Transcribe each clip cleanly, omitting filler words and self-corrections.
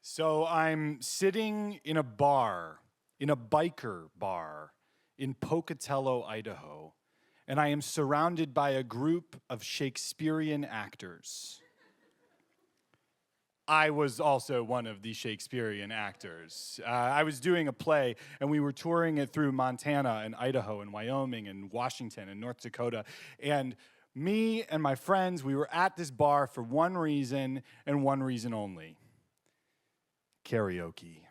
So I'm sitting in a bar, in a biker bar in Pocatello, Idaho, and I am surrounded by a group of Shakespearean actors. I was also one of the Shakespearean actors. I was doing a play, and we were touring it through Montana and Idaho and Wyoming and Washington and North Dakota. And me and my friends, we were at this bar for one reason and one reason only: karaoke.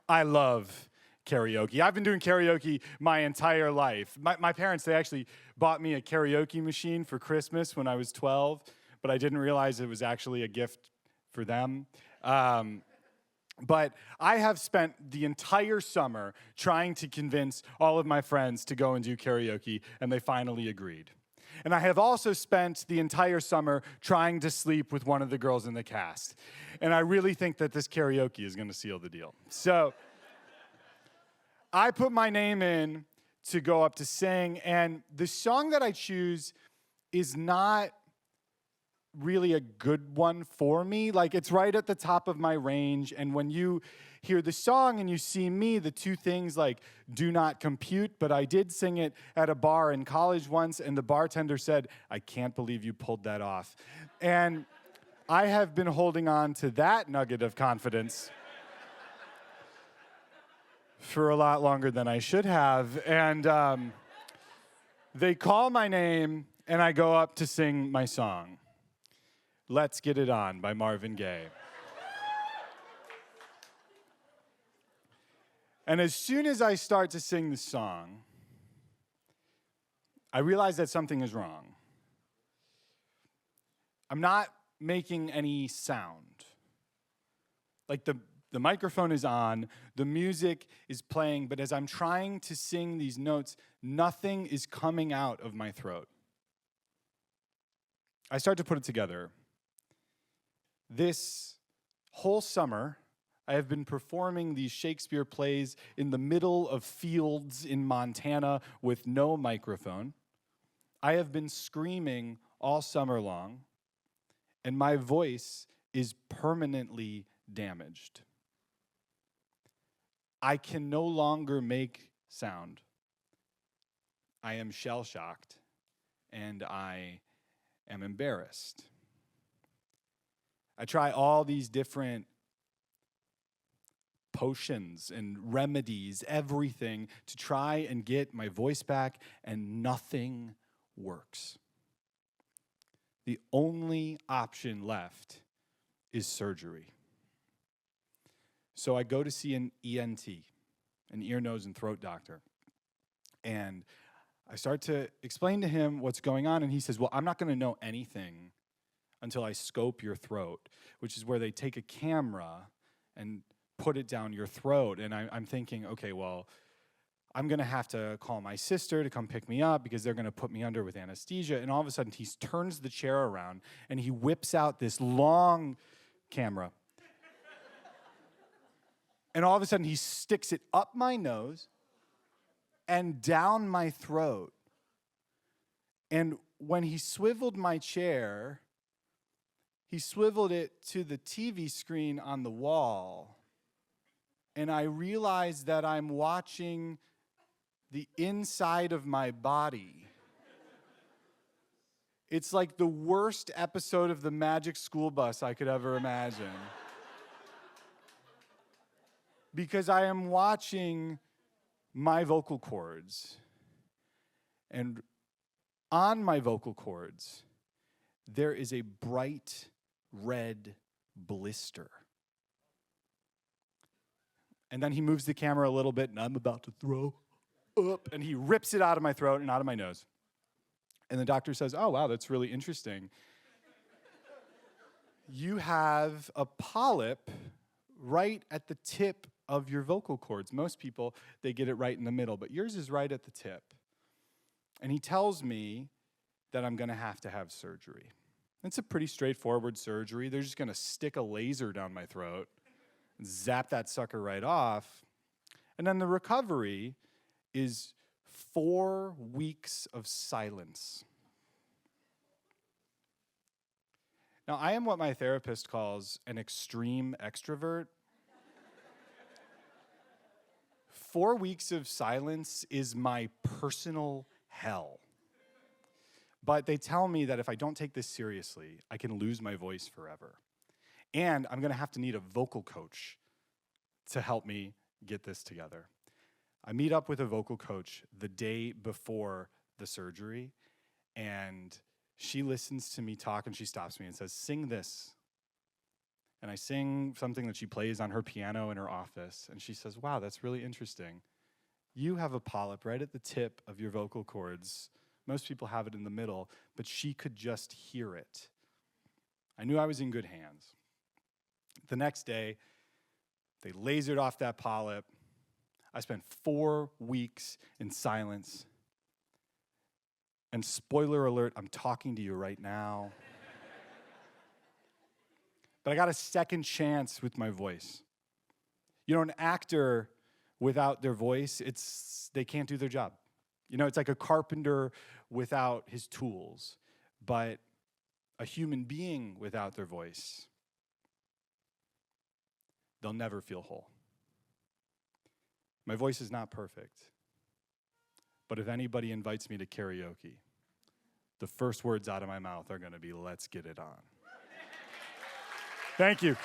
I love karaoke. I've been doing karaoke my entire life. My parents, they actually bought me a karaoke machine for Christmas when I was 12, but I didn't realize it was actually a gift for them. But I have spent the entire summer trying to convince all of my friends to go and do karaoke, and they finally agreed. And I have also spent the entire summer trying to sleep with one of the girls in the cast. And I really think that this karaoke is going to seal the deal. So I put my name in to go up to sing, and the song that I choose is not really a good one for me. Like, it's right at the top of my range, and when you hear the song and you see me, the two things like do not compute. But I did sing it at a bar in college once, and the bartender said, "I can't believe you pulled that off." And I have been holding on to that nugget of confidence for a lot longer than I should have. And they call my name, and I go up to sing my song, "Let's Get It On" by Marvin Gaye. And as soon as I start to sing the song, I realize that something is wrong. I'm not making any sound. Like, the microphone is on, the music is playing, but as I'm trying to sing these notes, nothing is coming out of my throat. I start to put it together. This whole summer, I have been performing these Shakespeare plays in the middle of fields in Montana with no microphone. I have been screaming all summer long, and my voice is permanently damaged. I can no longer make sound. I am shell-shocked, and I am embarrassed. I try all these different potions and remedies, everything, to try and get my voice back, and nothing works. The only option left is surgery. So I go to see an ENT, an ear, nose, and throat doctor. And I start to explain to him what's going on, and he says, "Well, I'm not going to know anything until I scope your throat," which is where they take a camera and put it down your throat. And I'm thinking, okay, well, I'm going to have to call my sister to come pick me up because they're going to put me under with anesthesia. And all of a sudden, he turns the chair around, and he whips out this long camera. And all of a sudden, he sticks it up my nose and down my throat. And when he swiveled my chair, he swiveled it to the TV screen on the wall. And I realized that I'm watching the inside of my body. It's like the worst episode of the Magic School Bus I could ever imagine. Because I am watching my vocal cords. And on my vocal cords, there is a bright red blister. And then he moves the camera a little bit, and I'm about to throw up, and he rips it out of my throat and out of my nose. And the doctor says, "Oh, wow, that's really interesting. You have a polyp right at the tip of your vocal cords. Most people, they get it right in the middle, but yours is right at the tip." And he tells me that I'm going to have surgery. It's a pretty straightforward surgery. They're just going to stick a laser down my throat, zap that sucker right off. And then the recovery is 4 weeks of silence. Now, I am what my therapist calls an extreme extrovert. 4 weeks of silence is my personal hell. But they tell me that if I don't take this seriously, I can lose my voice forever. And I'm gonna have to need a vocal coach to help me get this together. I meet up with a vocal coach the day before the surgery, and she listens to me talk and she stops me and says, "Sing this." And I sing something that she plays on her piano in her office, and she says, "Wow, that's really interesting. You have a polyp right at the tip of your vocal cords. Most people have it in the middle, but she could just hear it." I knew I was in good hands. The next day, they lasered off that polyp. I spent 4 weeks in silence. And spoiler alert, I'm talking to you right now. But I got a second chance with my voice. You know, an actor without their voice, they can't do their job. You know, it's like a carpenter without his tools. But a human being without their voice, they'll never feel whole. My voice is not perfect. But if anybody invites me to karaoke, the first words out of my mouth are going to be, "Let's get it on." Thank you.